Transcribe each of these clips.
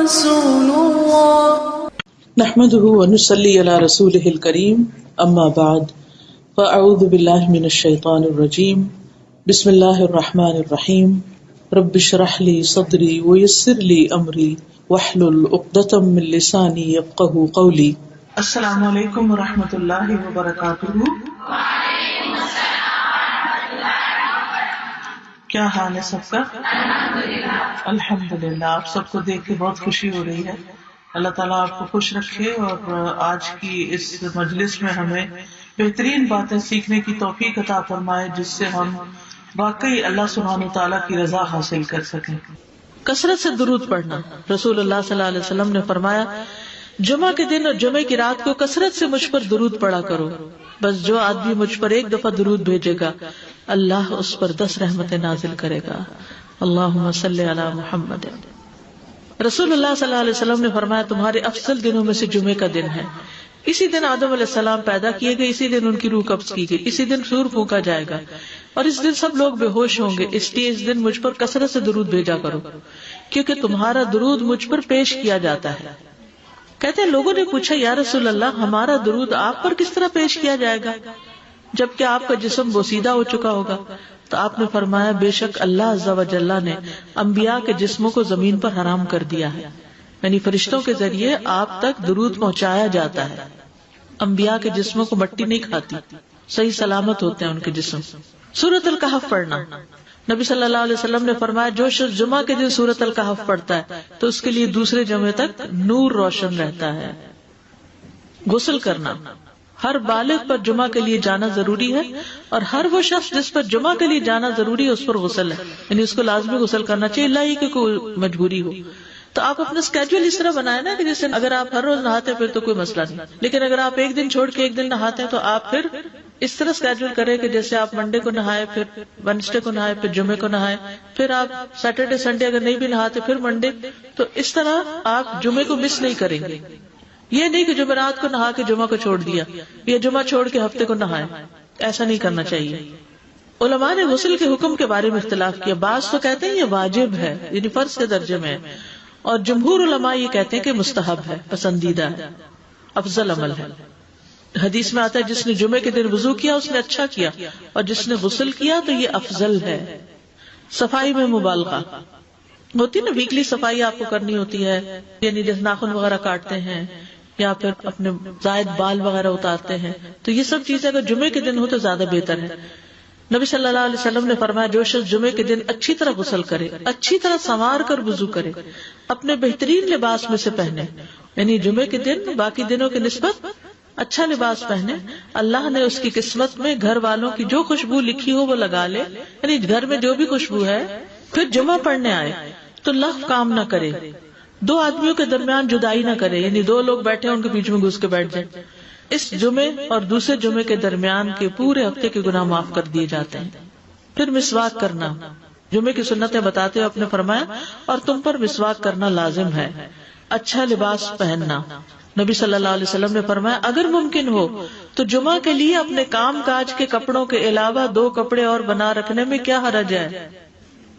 رسول الله نحمده ونصلي على رسوله الكريم اما بعد فاعوذ بالله من الشيطان الرجيم بسم الله الرحمن الرحيم رب اشرح لي صدري ويسر لي امري واحلل عقدة من لساني يفقهوا قولي۔ السلام علیکم ورحمۃ اللہ وبرکاتہ۔ کیا حال ہے سب کا؟ الحمدللہ۔ آپ سب کو دیکھ کے بہت خوشی ہو رہی ہے۔ اللہ تعالیٰ آپ کو خوش رکھے اور آج کی اس مجلس میں ہمیں بہترین باتیں سیکھنے کی توفیق عطا فرمائے، جس سے ہم واقعی اللہ سبحانہ تعالیٰ کی رضا حاصل کر سکیں۔ کثرت سے درود پڑھنا۔ رسول اللہ صلی اللہ علیہ وسلم نے فرمایا، جمعہ کے دن اور جمعے کی رات کو کثرت سے مجھ پر درود پڑھا کرو، بس جو آدمی مجھ پر ایک دفعہ درود بھیجے گا اللہ اس پر 10 رحمتیں نازل کرے گا۔ اللہم صلی علی محمد۔ رسول اللہ صلی اللہ علیہ وسلم نے فرمایا، تمہارے افضل دنوں میں سے جمعے کا دن ہے۔ اسی دن آدم علیہ السلام پیدا کیے گئے، اسی دن ان کی روح قبض کی گئی، اسی دن سور پھونکا جائے گا اور اس دن سب لوگ بے ہوش ہوں گے، اس لیے اس دن مجھ پر کثرت سے درود بھیجا کرو، کیونکہ تمہارا درود مجھ پر پیش کیا جاتا ہے۔ کہتے ہیں لوگوں نے پوچھا، یا رسول اللہ، ہمارا درود آپ پر کس طرح پیش کیا جائے گا جبکہ آپ کا جسم بوسیدہ ہو چکا ہوگا؟ تو آپ نے فرمایا، بے شک اللہ عز و جل نے انبیاء کے جسموں کو زمین پر حرام کر دیا ہے، یعنی فرشتوں کے ذریعے آپ تک درود پہنچایا جاتا ہے۔ انبیاء کے جسموں کو مٹی نہیں کھاتی، صحیح سلامت ہوتے ہیں ان کے جسم۔ سورۃ الکہف پڑھنا۔ نبی صلی اللہ علیہ وسلم نے فرمایا، جو شخص جمعہ کے دن سورۃ الکہف پڑھتا ہے تو اس کے لیے دوسرے جمعے تک نور روشن رہتا ہے۔ غسل کرنا۔ ہر بالغ پر جمعہ کے لیے جانا ضروری ہے، اور ہر وہ شخص جس پر جمعہ کے لیے جانا ضروری ہے اس پر غسل ہے، یعنی اس کو لازمی غسل کرنا چاہیے، اللہ ہی کہ کوئی مجبوری ہو۔ تو آپ اپنا اسکیجول اس طرح بنائے نا کہ جیسے اگر آپ ہر روز نہاتے ہیں پھر تو کوئی مسئلہ نہیں، لیکن اگر آپ ایک دن چھوڑ کے ایک دن نہاتے ہیں تو آپ پھر اس طرح اسکیجول کریں کہ جیسے آپ منڈے کو نہائے، پھر وینسڈے کو نہائے، پھر جمعے کو نہائے، پھر آپ سیٹرڈے سنڈے اگر نہیں بھی نہاتے پھر منڈے، تو اس طرح آپ جمعے کو مس نہیں کریں گے۔ یہ نہیں کہ جمعرات کو نہا کے جمعہ کو چھوڑ دیا یا جمعہ چھوڑ کے ہفتے کو نہائے، ایسا نہیں کرنا چاہیے۔ علماء نے غسل کے حکم کے بارے میں اختلاف کیا، بعض تو کہتے ہیں یہ واجب ہے، یعنی فرض کے درجے میں ہے، اور جمہور علماء یہ کہتے ہیں کہ مستحب ہے، پسندیدہ ہے، افضل عمل ہے۔ حدیث میں آتا ہے، جس نے جمعے کے دن وضو کیا اس نے اچھا کیا، اور جس نے غسل کیا تو یہ افضل ہے۔ صفائی میں مبالغہ ہوتی نا، ویکلی صفائی آپ کو کرنی ہوتی ہے، یعنی جیسے ناخن وغیرہ کاٹتے ہیں یا پھر اپنے زائد بال وغیرہ اتارتے ہیں، تو یہ سب چیزیں اگر جمعے کے دن ہو تو زیادہ بہتر ہے۔ نبی صلی اللہ علیہ وسلم نے فرمایا، جو شخص جمعے کے دن اچھی طرح غسل کرے، اچھی طرح سنوار کر وضو کرے، اپنے بہترین لباس میں سے پہنے، یعنی جمعے کے دن باقی دنوں کے نسبت اچھا لباس پہنے، اللہ نے اس کی قسمت میں گھر والوں کی جو خوشبو لکھی ہو وہ لگا لے، یعنی گھر میں جو بھی خوشبو ہے، پھر جمعہ پڑھنے آئے تو لغو کام نہ کرے، 2 آدمیوں کے درمیان جدائی نہ کرے، یعنی 2 لوگ بیٹھے ان کے بیچ میں گھس کے بیٹھ جائے۔ اس جمعے اور دوسرے جمعے کے درمیان کے پورے ہفتے کے گناہ معاف کر دیے جاتے ہیں۔ پھر مسواک کرنا۔ جمعے کی سنتیں بتاتے ہوئے آپ نے فرمایا، اور تم پر مسواک کرنا لازم ہے۔ اچھا لباس پہننا۔ نبی صلی اللہ علیہ وسلم نے فرمایا، اگر ممکن ہو تو جمعہ کے لیے اپنے کام کاج کے کپڑوں کے علاوہ 2 کپڑے اور بنا رکھنے میں کیا حرج ہے؟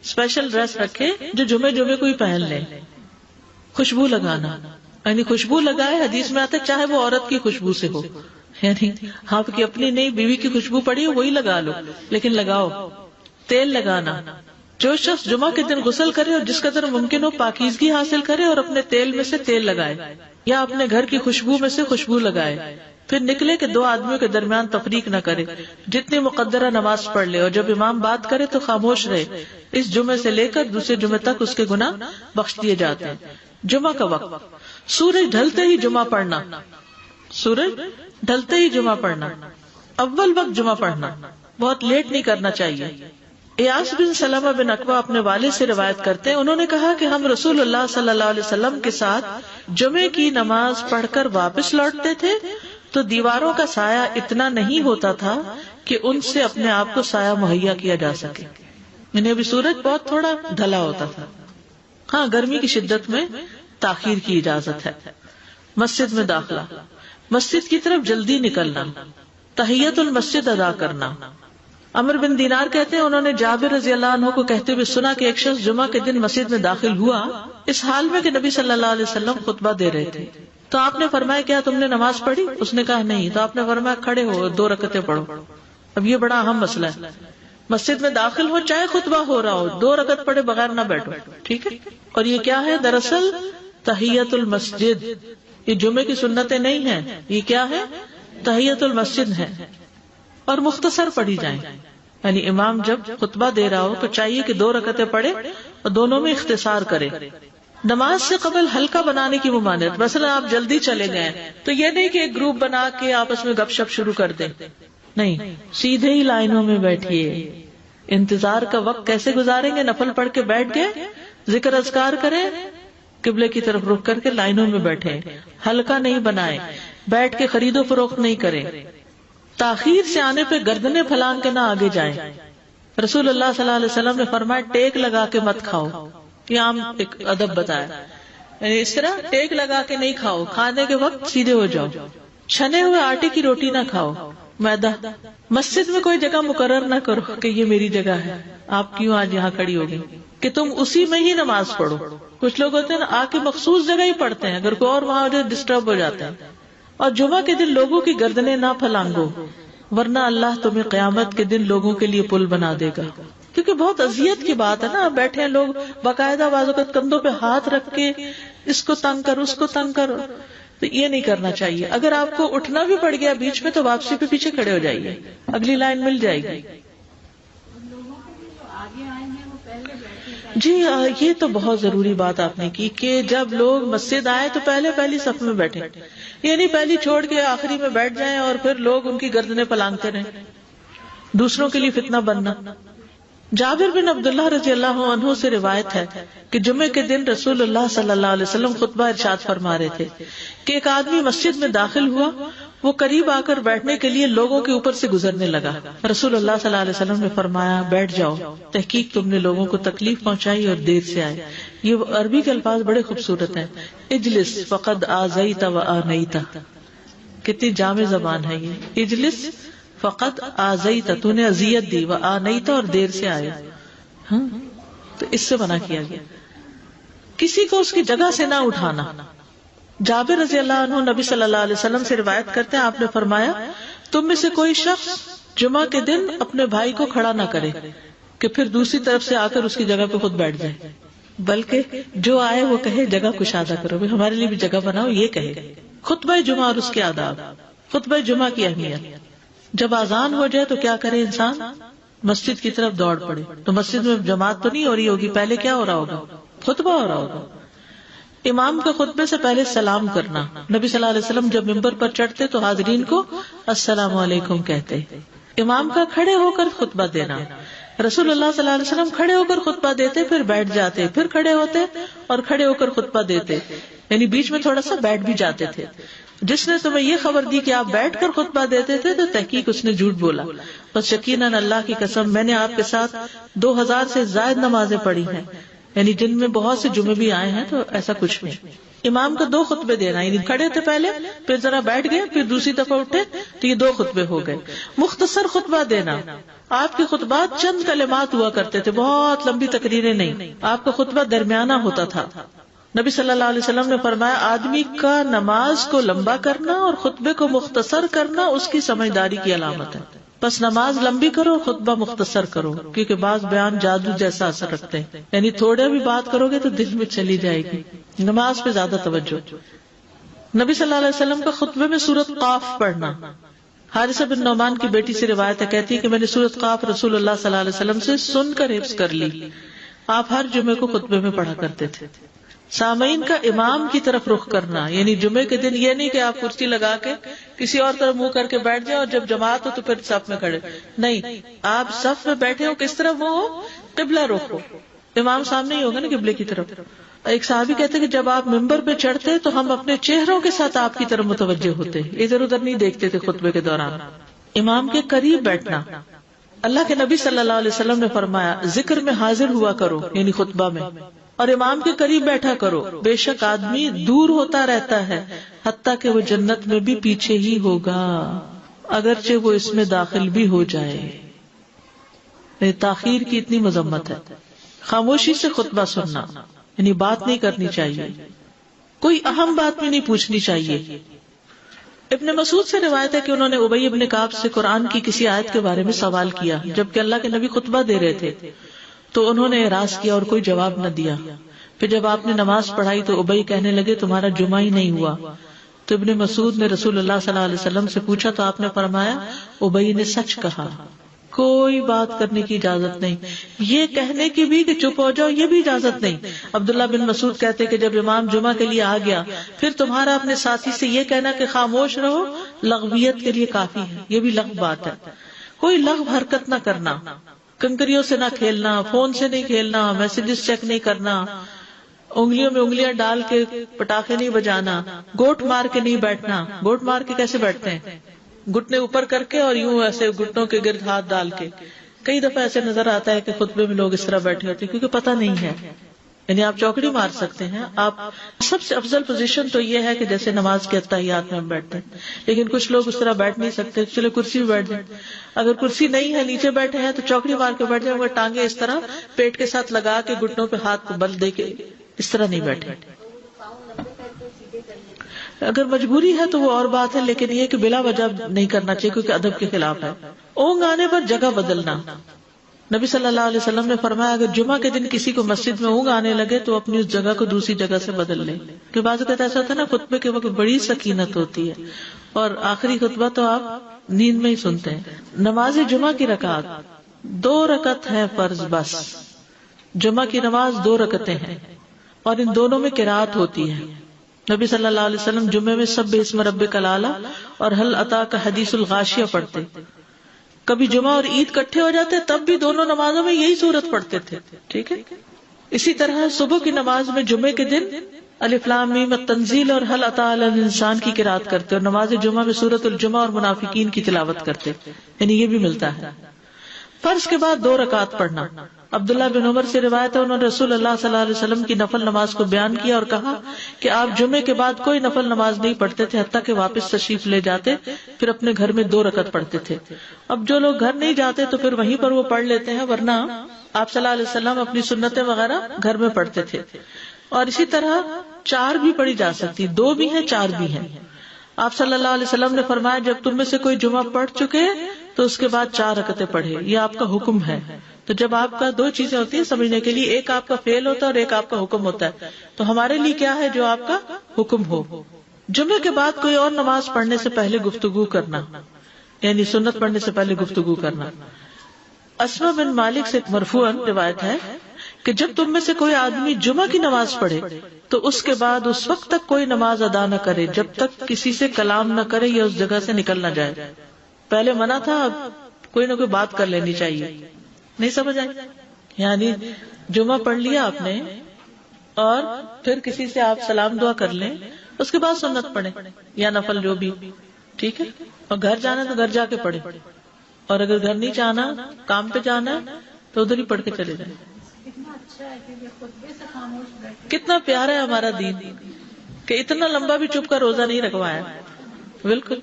اسپیشل ڈریس رکھے جو جمعے کو ہی پہن لے۔ خوشبو لگانا، یعنی خوشبو لگائے، حدیث میں آتا ہے چاہے وہ عورت کی خوشبو سے ہو، یعنی آپ کی اپنی نہیں، بیوی کی خوشبو پڑی ہو وہی لگا لو، لیکن لگاؤ۔ تیل لگانا۔ جو شخص جمعہ کے دن غسل کرے اور جس قدر ممکن ہو پاکیزگی حاصل کرے اور اپنے تیل میں سے تیل لگائے یا اپنے گھر کی خوشبو میں سے خوشبو لگائے، پھر نکلے کہ 2 آدمیوں کے درمیان تفریق نہ کرے، جتنی مقدرہ نماز پڑھ لے، اور جب امام بات کرے تو خاموش رہے، اس جمعے سے لے کر دوسرے جمعے تک اس کے گناہ بخش دیے جاتے ہیں۔ جمعہ کا وقت۔ سورج ڈھلتے ہی جمعہ پڑھنا۔ سورج ڈھلتے ہی جمعہ پڑھنا، اول وقت جمعہ پڑھنا، بہت لیٹ نہیں کرنا چاہیے۔ ایاس بن سلمہ بن عقبہ اپنے والد سے روایت کرتے ہیں، انہوں نے کہا کہ ہم رسول اللہ صلی اللہ علیہ وسلم کے ساتھ جمعے کی نماز پڑھ کر واپس لوٹتے تھے تو دیواروں کا سایہ اتنا نہیں ہوتا تھا کہ ان سے اپنے آپ کو سایہ مہیا کیا جا سکے، یعنی ابھی سورج بہت تھوڑا ڈھلا ہوتا تھا۔ ہاں، گرمی کی شدت میں تاخیر کی اجازت ہے۔ مسجد میں داخلہ، مسجد کی طرف جلدی نکلنا، تحیت المسجد ادا کرنا، عمر بن دینار کہتے ہیں انہوں نے جابر رضی اللہ عنہ کو کہتے ہوئے سنا کہ ایک شخص جمعہ کے دن مسجد میں داخل ہوا اس حال میں کہ نبی صلی اللہ علیہ وسلم خطبہ دے رہے تھے. تو آپ نے فرمایا کیا تم نے نماز پڑھی؟ اس نے کہا نہیں. تو آپ نے فرمایا کھڑے ہو 2 رکعتیں پڑھو. اب یہ بڑا اہم مسئلہ ہے. مسجد میں داخل ہو چاہے خطبہ ہو رہا ہو 2 رکعت پڑھے بغیر نہ بیٹھو. ٹھیک ہے. اور یہ کیا ہے؟ دراصل تحیت المسجد. یہ جمعے کی سنتیں نہیں ہیں, یہ کیا ہے؟ تحیت المسجد ہے. اور مختصر پڑھی جائیں. یعنی امام جب خطبہ دے رہا ہو تو چاہیے کہ 2 رکعتیں پڑھے اور دونوں میں اختصار کرے. نماز سے قبل ہلکا بنانے کی ممانعت. مثلا آپ جلدی چلے گئے تو یہ نہیں کہ ایک گروپ بنا کے آپس میں گپ شپ شروع کر دیں. نہیں, سیدھے ہی لائنوں میں بیٹھیے. انتظار کا وقت کیسے گزاریں گے؟ نفل پڑھ کے بیٹھ گئے, ذکر اذکار کریں, قبلے کی طرف رخ کر کے لائنوں میں بیٹھے. ہلکا نہیں بنائے, بیٹھ کے خرید و فروخت نہیں کریں. تاخیر سے آنے پہ گردنیں پھلانگ کے نہ آگے جائیں. رسول اللہ صلی اللہ علیہ وسلم نے فرمایا ٹیک لگا کے مت کھاؤ. یہ عام ایک ادب بتایا, یعنی اس طرح ٹیک لگا کے نہیں کھاؤ. کھانے کے وقت سیدھے ہو جاؤ. چھنے ہوئے آٹے کی روٹی نہ کھاؤ, میدا. مسجد میں کوئی جگہ مقرر نہ کرو کہ یہ میری جگہ ہے, آپ کیوں آج یہاں کھڑی ہو گئی, کہ تم اسی میں ہی نماز پڑھو. کچھ لوگ ہوتے ہیں نا آ کے مخصوص جگہ ہی پڑھتے ہیں, اگر کوئی اور وہاں ڈسٹرب ہو جاتا ہے. اور جمعہ کے دن لوگوں کی گردنیں نہ پھلانگو, ورنہ اللہ تمہیں قیامت کے دن لوگوں کے لیے پل بنا دے گا. کیونکہ بہت اذیت کی بات ہے نا, بیٹھے ہیں لوگ باقاعدہ بعض اوقات کندھوں پہ ہاتھ رکھ کے اس کو تنگ کر اس کو تنگ کر. تو یہ نہیں کرنا چاہیے. اگر آپ کو اٹھنا بھی پڑ گیا بیچ میں تو واپسی پہ پیچھے کھڑے ہو جائیے, اگلی لائن مل جائے گی. جی یہ تو بہت ضروری بات آپ نے کی کہ جب لوگ مسجد آئے تو پہلی صف میں بیٹھے, یعنی پہلی چھوڑ کے آخری میں بیٹھ جائیں اور پھر لوگ ان کی گردنیں پلانگتے رہیں, دوسروں کے لیے فتنہ بننا. جابر بن عبداللہ رضی اللہ عنہ سے روایت ہے کہ جمعے کے دن رسول اللہ صلی اللہ علیہ وسلم خطبہ ارشاد فرما رہے تھے کہ ایک آدمی مسجد میں داخل ہوا, وہ قریب آ کر بیٹھنے کے لیے لوگوں کے اوپر سے گزرنے لگا. رسول اللہ صلی اللہ علیہ وسلم نے فرمایا بیٹھ جاؤ, تحقیق تم نے لوگوں کو تکلیف پہنچائی اور دیر سے آئے. یہ عربی کے الفاظ بڑے خوبصورت ہیں. اجلس فقد آذیت و آنیت, کتنی جامع زبان ہے یہ. اجلس فقط آذیت, تو نے اذیت دی, و آنیت, اور دیر سے آئے. تو اس سے منع کیا گیا. کسی کو اس کی جگہ سے نہ اٹھانا. جابر رضی اللہ عنہ نبی صلی اللہ علیہ وسلم سے روایت کرتے ہیں, آپ نے فرمایا تم میں سے کوئی شخص جمعہ کے دن اپنے بھائی کو کھڑا نہ کرے کہ پھر دوسری طرف سے آ کر اس کی جگہ پہ خود بیٹھ جائے, بلکہ جو آئے وہ کہے جگہ کشادہ کرو, ہمارے لیے بھی جگہ بناؤ, یہ کہے. خطبہ جمعہ اور اس کے آداب. خطبہ جمعہ کی اہمیت. جب اذان ہو جائے تو کیا کرے انسان؟ مسجد کی طرف دوڑ پڑے. تو مسجد میں جماعت تو نہیں ہو رہی ہوگی, پہلے کیا ہو رہا ہوگا؟ خطبہ ہو رہا ہوگا. امام کے خطبے سے پہلے سلام کرنا. نبی صلی اللہ علیہ وسلم جب ممبر پر چڑھتے تو حاضرین کو السلام علیکم کہتے. امام کا کھڑے ہو کر خطبہ دینا. رسول اللہ صلی اللہ علیہ وسلم کھڑے ہو کر خطبہ دیتے, پھر بیٹھ جاتے, پھر کھڑے ہوتے اور کھڑے ہو کر خطبہ دیتے, یعنی بیچ میں تھوڑا سا بیٹھ بھی جاتے تھے. جس نے تمہیں یہ خبر دی کہ آپ بیٹھ کر خطبہ دیتے تھے تو تحقیق اس نے جھوٹ بولا. بس یقیناً اللہ کی قسم میں نے آپ کے ساتھ 2000 سے زائد نمازیں پڑھی ہیں, یعنی جن میں بہت سے جمعے بھی آئے ہیں, تو ایسا کچھ نہیں. امام کا 2 خطبے دینا, یعنی کھڑے تھے پہلے, پھر ذرا بیٹھ گئے, پھر دوسری دفعہ اٹھے, تو یہ 2 خطبے ہو گئے. مختصر خطبہ دینا. آپ کے خطبات چند کلمات ہوا کرتے تھے, بہت لمبی تقریریں نہیں. آپ کا خطبہ درمیانہ ہوتا تھا. نبی صلی اللہ علیہ وسلم نے فرمایا آدمی کا نماز کو لمبا کرنا اور خطبے کو مختصر کرنا اس کی سمجھداری کی علامت ہے. بس نماز لمبی کرو, خطبہ مختصر کرو, کیونکہ بعض بیان جادو جیسا اثر رکھتے ہیں, یعنی تھوڑے بھی بات کرو گے تو دل میں چلی جائے گی. نماز پہ زیادہ توجہ. نبی صلی اللہ علیہ وسلم کا خطبے میں سورۃ قاف پڑھنا. حارثہ بن نعمان کی بیٹی سے روایت ہے, کہتی ہے کہ میں نے سورۃ قاف رسول اللہ صلی اللہ علیہ وسلم سے سن کر حفظ کر لی. آپ ہر جمعے کو خطبے میں پڑھا کرتے تھے. سامعین کا امام کی طرف رخ کرنا, یعنی جمعے کے دن یہ نہیں کہ آپ کرسی لگا کے کسی اور طرف منہ کر کے بیٹھ جائیں اور جب جماعت ہو تو پھر صف میں کھڑے. نہیں, آپ صف میں بیٹھے ہو, کس طرف وہ ہو؟ قبلہ رخ ہو. امام سامنے ہی ہوگا نا قبلے کی طرف. ایک صحابی کہتے کہ جب آپ ممبر پہ چڑھتے تو ہم اپنے چہروں کے ساتھ آپ کی طرف متوجہ ہوتے, ادھر ادھر نہیں دیکھتے تھے خطبے کے دوران. امام کے قریب بیٹھنا. اللہ کے نبی صلی اللہ علیہ وسلم نے فرمایا ذکر میں حاضر ہوا کرو, یعنی خطبہ میں, اور امام کے قریب بیٹھا کرو. بے شک آدمی دور ہوتا رہتا ہے حتیٰ کہ وہ جنت میں بھی پیچھے ہی ہوگا, اگرچہ وہ اس میں داخل بھی ہو جائے. تاخیر کی اتنی مذمت ہے. خاموشی سے خطبہ سننا یعنی بات نہیں کرنی چاہیے, کوئی اہم بات بھی نہیں پوچھنی چاہیے. ابن مسعود سے روایت ہے کہ انہوں نے ابی ابن کعب سے قرآن کی کسی آیت کے بارے میں سوال کیا جبکہ اللہ کے نبی خطبہ دے رہے تھے, تو انہوں نے اعراض کیا اور کوئی جواب نہ دیا. پھر جب آپ نے نماز پڑھائی تو ابی کہنے لگے تمہارا جمعہ ہی نہیں ہوا. تو ابن مسعود نے رسول اللہ صلی اللہ علیہ وسلم سے پوچھا تو آپ نے فرمایا ابی نے سچ کہا, کوئی بات کرنے کی اجازت نہیں, یہ کہنے کی بھی کہ چپ ہو جاؤ یہ بھی اجازت نہیں. عبداللہ بن مسعود کہتے کہ جب امام جمعہ کے لیے آ گیا پھر تمہارا اپنے ساتھی سے یہ کہنا کہ خاموش رہو لغویت کے لیے کافی ہے, یہ بھی لغو بات ہے. کوئی لغو حرکت نہ کرنا, کنکریوں سے نہ کھیلنا, فون سے نہیں کھیلنا, میسجز چیک نہیں کرنا, انگلیوں میں انگلیاں ڈال کے پٹاخے نہیں بجانا, گوٹ مار کے نہیں بیٹھنا. گوٹ مار کے کیسے بیٹھتے ہیں؟ گھٹنے اوپر کر کے اور یوں ایسے گھٹنوں کے گرد ہاتھ ڈال کے. کئی دفعہ ایسے نظر آتا ہے کہ خطبے میں لوگ اس طرح بیٹھے ہوتے ہیں کیونکہ پتہ نہیں ہے. یعنی آپ چوکڑی مار سکتے ہیں. آپ سب سے افضل پوزیشن تو یہ ہے کہ جیسے نماز کے اتحیات میں ہم بیٹھتے ہیں, لیکن کچھ لوگ اس طرح بیٹھ نہیں سکتے, چلے کرسی میں بیٹھ جائیں. اگر کرسی نہیں ہے نیچے بیٹھے ہیں تو چوکڑی مار کے بیٹھ جائیں, مگر ٹانگیں اس طرح پیٹ کے ساتھ لگا کے گھٹنوں پہ ہاتھ کو بل دے کے اس طرح نہیں بیٹھے. اگر مجبوری ہے تو وہ اور بات ہے, لیکن یہ کہ بلا وجہ نہیں کرنا چاہیے کیونکہ ادب کے خلاف ہے. اونگ آنے پر جگہ بدلنا. نبی صلی اللہ علیہ وسلم نے فرمایا اگر جمعہ کے دن کسی کو مسجد میں اونگ آنے لگے تو اپنی اس جگہ کو دوسری جگہ سے بدل لے. کہ بعض اوقات ایسا ہوتا ہے نا خطبے کے وقت بڑی سکینت ہوتی ہے اور آخری خطبہ تو آپ نیند میں ہی سنتے ہیں. نماز جمعہ کی رکعت 2 رکعت ہے فرض بس. جمعہ کی نماز 2 رکعتیں ہیں اور ان دونوں میں قرات ہوتی ہے. نبی صلی اللہ علیہ وسلم جمعے میں سب اسم ربک الاعلی اور حل اتاک حدیث الغاشیہ پڑھتے. کبھی جمعہ اور عید کٹھے ہو جاتے تب بھی دونوں نمازوں میں یہی سورت پڑھتے تھے. ٹھیک ہے. اسی طرح صبح کی نماز میں جمعے کے دن الف لام میم التنزیل اور حل اتی علی الانسان کی قرات کرتے اور نماز جمعہ میں سورۃ الجمعہ اور منافقین کی تلاوت کرتے. یعنی یہ بھی ملتا ہے. فرض کے بعد 2 رکعت پڑھنا. عبداللہ بن عمر سے روایت ہے انہوں نے رسول اللہ صلی اللہ علیہ وسلم کی نفل نماز کو بیان کیا اور کہا کہ آپ جمعے کے بعد کوئی نفل نماز نہیں پڑھتے تھے حتیٰ کہ واپس تشریف لے جاتے, پھر اپنے گھر میں 2 رکعت پڑھتے تھے. اب جو لوگ گھر نہیں جاتے تو پھر وہیں پر وہ پڑھ لیتے ہیں, ورنہ آپ صلی اللہ علیہ وسلم اپنی سنتیں وغیرہ گھر میں پڑھتے تھے. اور اسی طرح 4 بھی پڑھی جا سکتی, 2 بھی ہیں 4 بھی ہیں. آپ صلی اللہ علیہ وسلم نے فرمایا جب تم میں سے کوئی جمعہ پڑھ چکے تو اس کے بعد 4 رکعتیں پڑھے, یہ آپ کا حکم ہے. تو جب آپ کا 2 چیزیں ہوتی ہیں سمجھنے کے لیے, ایک آپ کا فعل ہوتا ہے اور ایک آپ کا حکم ہوتا ہے. تو ہمارے لیے کیا ہے جو آپ کا حکم ہو. جمعے کے بعد کوئی اور نماز پڑھنے سے پہلے گفتگو کرنا, یعنی سنت پڑھنے سے پہلے گفتگو کرنا. اسما بن مالک سے مرفوعاً روایت ہے کہ جب تم میں سے کوئی آدمی جمعہ کی نماز پڑھے تو اس کے بعد اس وقت تک کوئی نماز ادا نہ کرے جب تک کسی سے کلام نہ کرے یا اس جگہ سے نکل نہ جائے. پہلے منع تھا, اب کوئی نہ کوئی بات کر لینی چاہیے. نہیں سمجھ آئی؟ یعنی جمعہ پڑھ لیا آپ نے اور پھر کسی سے آپ سلام دعا کر لیں, اس کے بعد سنت پڑھیں یا نفل جو بھی. ٹھیک ہے. اور گھر جانا تو گھر جا کے پڑھیں, اور اگر گھر نہیں جانا کام پہ جانا تو ادھر ہی پڑھ کے چلے جائیں. کتنا پیارا ہے ہمارا دین کہ اتنا لمبا بھی چپ کا روزہ نہیں رکھوایا. بالکل.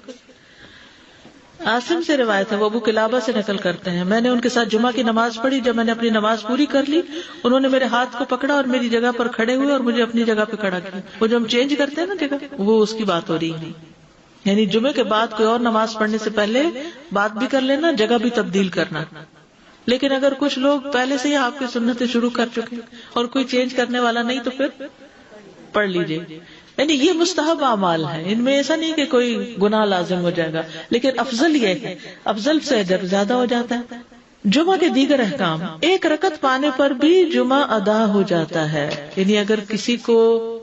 عاصم سے روایت ہے, وہ ابو قلابہ سے نقل کرتے ہیں, میں نے ان کے ساتھ جمعہ کی نماز پڑھی. جب میں نے اپنی نماز پوری کر لی انہوں نے میرے ہاتھ کو پکڑا اور میری جگہ پر کھڑے ہوئے اور مجھے اپنی جگہ پہ کھڑا کیا. وہ جو ہم چینج کرتے ہیں نا جگہ, وہ اس کی بات ہو رہی ہے. یعنی جمعے کے بعد کوئی اور نماز پڑھنے سے پہلے بات بھی کر لینا, جگہ بھی تبدیل کرنا. لیکن اگر کچھ لوگ پہلے سے ہی آپ کی سنتیں شروع کر چکے اور کوئی چینج کرنے والا نہیں تو پھر پڑھ لیجیے. یعنی یہ مستحب اعمال ہے, ان میں ایسا نہیں کہ کوئی گناہ لازم ہو جائے گا, لیکن افضل یہ ہے, افضل سے اجر زیادہ ہو جاتا ہے. جمعہ کے دیگر احکام, 1 رکعت پانے پر بھی جمعہ ادا ہو جاتا ہے. یعنی اگر کسی کو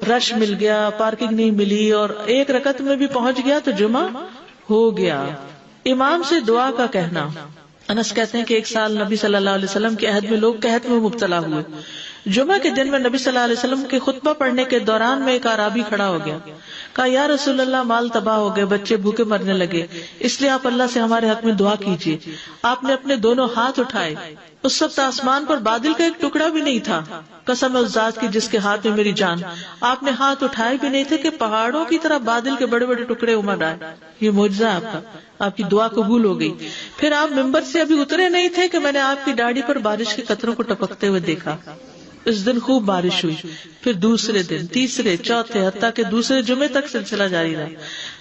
رش مل گیا, پارکنگ نہیں ملی اور 1 رکعت میں بھی پہنچ گیا تو جمعہ ہو گیا. امام سے دعا کا کہنا. انس کہتے ہیں کہ ایک سال نبی صلی اللہ علیہ وسلم کے عہد میں لوگ قحط میں مبتلا ہوئے. جمعہ کے دن میں نبی صلی اللہ علیہ وسلم کے خطبہ پڑھنے کے دوران میں ایک اعرابی کھڑا ہو گیا. کہا یا رسول اللہ مال تباہ ہو گئے, بچے بھوکے مرنے لگے, اس لیے آپ اللہ سے ہمارے حق میں دعا کیجیے. آپ نے اپنے دونوں ہاتھ اٹھائے. اس وقت آسمان پر بادل کا ایک ٹکڑا بھی نہیں تھا. قسم ہے اس ذات کی جس کے ہاتھ میں میری جان, آپ نے ہاتھ اٹھائے بھی نہیں تھے کہ پہاڑوں کی طرح بادل کے بڑے بڑے ٹکڑے امڑ آئے. یہ معجزہ ہے آپ کا, آپ کی دعا قبول ہو گئی. پھر آپ ممبر سے ابھی اترے نہیں تھے کہ میں نے آپ کی داڑھی پر بارش کے قطروں کو ٹپکتے ہوئے دیکھا. اس دن خوب بارش ہوئی. پھر دوسرے دن, تیسرے, چوتھے, حتیٰ کہ دوسرے جمعے تک سلسلہ جاری رہا.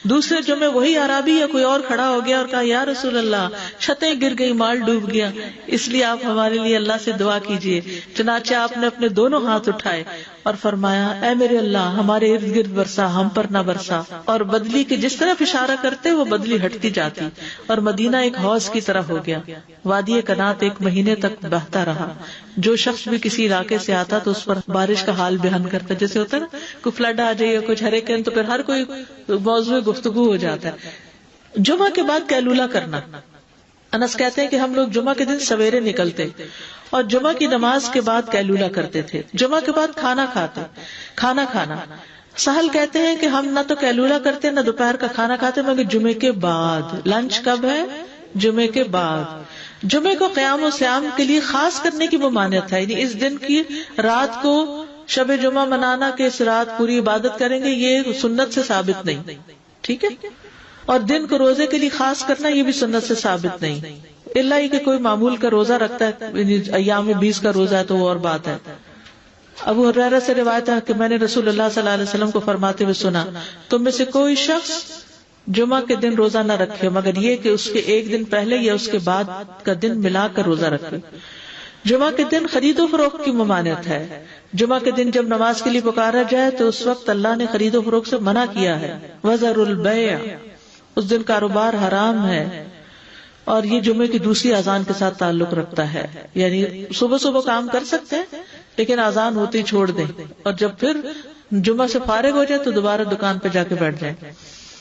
دوسرے جمعے وہی عربی یا کوئی اور کھڑا ہو گیا اور کہا یا رسول اللہ چھتیں گر گئی, مال ڈوب گیا, اس لیے آپ ہمارے لیے اللہ سے دعا کیجیے. چنانچہ آپ نے اپنے دونوں ہاتھ اٹھائے اور فرمایا اے میرے اللہ ہمارے ارد گرد برسا, ہم پر نہ برسا. اور بدلی کے جس طرف اشارہ کرتے وہ بدلی ہٹتی جاتی اور مدینہ ایک حوض کی طرح ہو گیا. وادی کنات ایک مہینے تک بہتا رہا. جو شخص بھی کسی علاقے سے آتا تو اس پر بارش کا حال بیان کرتا, جیسے ہوتا ہے نا کوئی فلڈ آ جائے, کچھ ہریکین, تو پھر ہر کوئی موضوع گفتگو ہو جاتا ہے. جمعہ کے بعد قیلولہ کرنا. انس کہتے ہیں کہ ہم لوگ جمعہ کے دن سویرے نکلتے اور جمعہ کی نماز کے بعد قیلولہ کرتے تھے. جمعہ کے بعد کھانا کھانا. سہل کہتے ہیں کہ ہم نہ تو قیلولہ کرتے نہ دوپہر کا کھانا کھاتے مگر جمعے کے بعد. لنچ کب ہے؟ جمعے کے بعد. جمعے کو قیام و سیام کے لیے خاص کرنے کی ممانعت ہے, یعنی اس دن کی رات کو شب جمعہ منانا کہ اس رات پوری عبادت کریں گے, یہ سنت سے ثابت نہیں. ٹھیک ہے. اور دن کو روزے کے لیے خاص کرنا یہ بھی سنت سے ثابت نہیں, اللہ ہی کہ کوئی معمول کا روزہ رکھتا ہے, ایام 20 کا روزہ ہے تو وہ اور بات ہے. ابو ہریرہ سے روایت ہے کہ میں نے رسول اللہ صلی اللہ علیہ وسلم کو فرماتے ہوئے سنا, تم میں سے کوئی شخص جمعہ کے دن روزہ نہ رکھے مگر یہ کہ اس کے ایک دن پہلے یا اس کے بعد کا دن ملا کر روزہ رکھے. جمعہ کے دن خرید و فروخت کی ممانعت ہے. جمعہ کے دن جب نماز کے لیے پکارا جائے تو اس وقت اللہ نے خرید و فروخت سے منع کیا ہے. وذروا البیع, اس دن کاروبار حرام ہے. اور یہ جمعے کی دوسری اذان کے ساتھ تعلق رکھتا ہے, یعنی صبح صبح کام کر سکتے ہیں لیکن اذان ہوتے ہی چھوڑ دیں, اور جب پھر جمعہ سے فارغ ہو جائے تو دوبارہ دکان پہ جا کے بیٹھ جائیں.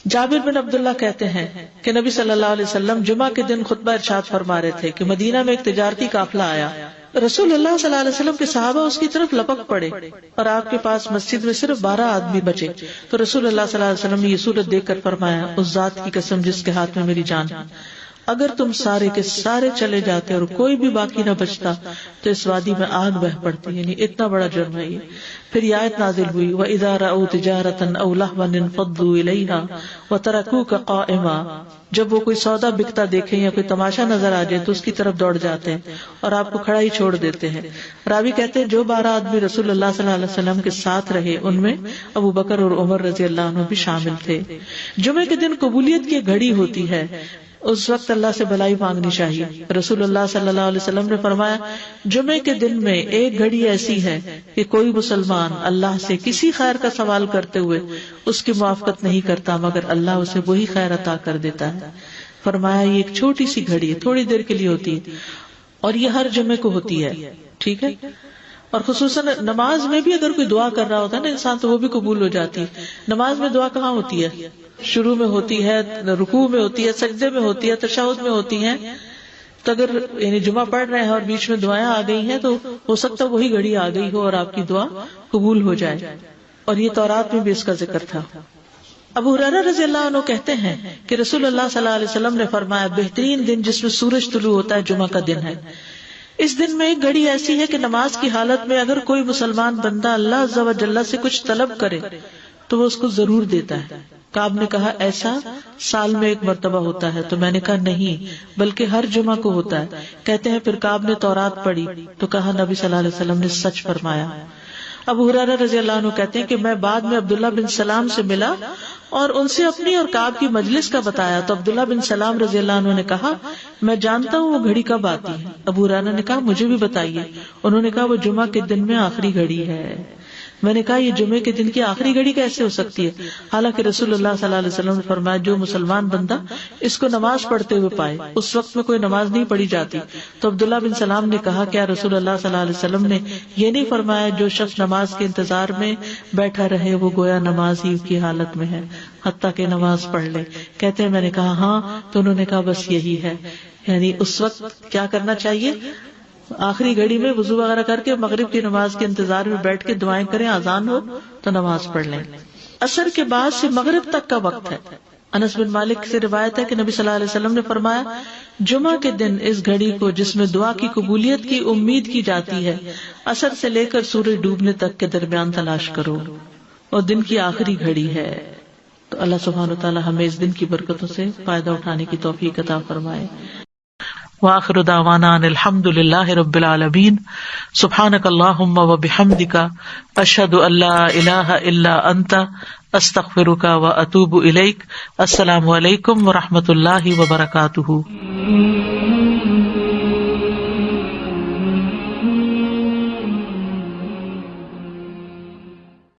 جابر بن عبداللہ کہتے ہیں کہ نبی صلی اللہ علیہ وسلم جمعہ کے دن خطبہ ارشاد فرما رہے تھے کہ مدینہ میں ایک تجارتی قافلہ آیا. رسول اللہ صلی اللہ علیہ وسلم کے صحابہ اس کی طرف لپک پڑے اور آپ کے پاس مسجد میں صرف 12 آدمی بچے. تو رسول اللہ صلی اللہ علیہ وسلم نے یہ صورت دیکھ کر فرمایا اس ذات کی قسم جس کے ہاتھ میں میری جان, اگر تم سارے کے سارے چلے جاتے اور کوئی بھی باقی نہ بچتا تو اس وادی میں آگ بہ پڑتی, یعنی اتنا بڑا جرم ہے یہ. پھر یہ آیت نازل ہوئی وَإِذَا رَأَوْا تِجَارَةً أَوْ لَهْوًا انفضوا إِلَيْهَا وَتَرَكُوكَ قَائِمًا, جب وہ کوئی سودا بکتا دیکھیں یا کوئی تماشا نظر آ جائے تو اس کی طرف دوڑ جاتے ہیں اور آپ کو کھڑا ہی چھوڑ دیتے ہیں. راوی کہتے ہیں جو 12 آدمی رسول اللہ صلی اللہ علیہ وسلم کے ساتھ رہے ان میں ابو بکر اور عمر رضی اللہ عنہ بھی شامل تھے. جمعے کے دن قبولیت کی گھڑی ہوتی ہے, اس وقت اللہ سے بھلائی مانگنی چاہیے. رسول اللہ صلی اللہ علیہ وسلم نے فرمایا جمعے کے دن میں ایک گھڑی ایسی ہے کہ کوئی مسلمان اللہ سے کسی خیر کا سوال کرتے ہوئے اس کی موافقت نہیں کرتا مگر اللہ اسے وہی خیر عطا کر دیتا ہے. فرمایا یہ ایک چھوٹی سی گھڑی ہے, تھوڑی دیر کے لیے ہوتی ہے اور یہ ہر جمعے کو ہوتی ہے. ٹھیک ہے. اور خصوصاً نماز میں بھی اگر کوئی دعا کر رہا ہوتا ہے نا انسان تو وہ بھی قبول ہو جاتی ہے. نماز میں دعا کہاں ہوتی ہے؟ شروع میں ہوتی ہے, رکوع میں ہوتی ہے, سجدے میں ہوتی ہے, تشہد میں ہوتی ہیں. تو اگر یعنی جمعہ پڑھ رہے ہیں اور بیچ میں دعائیں آ گئی ہیں تو ہو سکتا ہے وہی گھڑی آ گئی ہو اور آپ کی دعا قبول ہو جائے. اور یہ تورات میں بھی اس کا ذکر تھا. ابو ہریرہ رضی اللہ عنہ کہتے ہیں کہ رسول اللہ صلی اللہ علیہ وسلم نے فرمایا بہترین دن جس میں سورج طلوع ہوتا ہے جمعہ کا دن ہے. اس دن میں ایک گھڑی ایسی ہے کہ نماز کی حالت میں اگر کوئی مسلمان بندہ اللہ عز و جل سے کچھ طلب کرے تو وہ اس کو ضرور دیتا ہے. کعب نے کہا ایسا سال میں ایک مرتبہ ہوتا ہے؟ تو میں نے کہا نہیں بلکہ ہر جمعہ کو ہوتا ہے. کہتے ہیں پھر کعب نے تورات پڑھی تو کہا نبی صلی اللہ علیہ وسلم نے سچ فرمایا. ابو ہریرہ رضی اللہ عنہ کہتے ہیں کہ میں بعد میں عبداللہ بن سلام سے ملا اور ان سے اپنی اور کعب کی مجلس کا بتایا تو عبداللہ بن سلام رضی اللہ عنہ نے کہا میں جانتا ہوں وہ گھڑی کب آتی ہے. ابو ہریرہ نے کہا مجھے بھی بتائیے. انہوں نے کہا وہ جمعہ کے دن میں آخری گھڑی ہے. میں نے کہا یہ جمعے کے دن کی آخری گھڑی کیسے ہو سکتی ہے؟ حالانکہ رسول اللہ صلی اللہ علیہ وسلم نے فرمایا جو مسلمان بندہ اس کو نماز پڑھتے ہوئے پائے. اس وقت میں کوئی نماز نہیں پڑھی جاتی. تو عبداللہ بن سلام نے کہا کیا رسول اللہ صلی اللہ علیہ وسلم نے یہ نہیں فرمایا جو شخص نماز کے انتظار میں بیٹھا رہے وہ گویا نماز ہی کی حالت میں ہے حتیٰ کہ نماز پڑھ لے؟ کہتے ہیں میں نے کہا ہاں. تو انہوں نے کہا بس یہی ہے, یعنی اس وقت کیا کرنا چاہیے؟ آخری گھڑی میں وضو وغیرہ کر کے مغرب کی نماز کے انتظار میں بیٹھ کے دعائیں کریں، اذان ہو تو نماز پڑھ لیں۔ عصر کے بعد سے مغرب تک کا وقت ہے۔ انس بن مالک سے روایت ہے کہ نبی صلی اللہ علیہ وسلم نے فرمایا، جمعہ کے دن اس گھڑی کو جس میں دعا کی قبولیت کی امید کی جاتی ہے، عصر سے لے کر سورج ڈوبنے تک کے درمیان تلاش کرو، اور دن کی آخری گھڑی ہے۔ تو اللہ سبحانہ وتعالی ہمیں اس دن کی برکتوں سے فائدہ اٹھانے کی توفیق عطا فرمائے۔ وآخر دعوانا ان الحمد للہ رب العالمین، سبحانک اللہم وبحمدک، اشہد ان لا الہ الا انت، استغفرک واتوب الیک۔ السلام علیکم ورحمۃ اللہ وبرکاتہ۔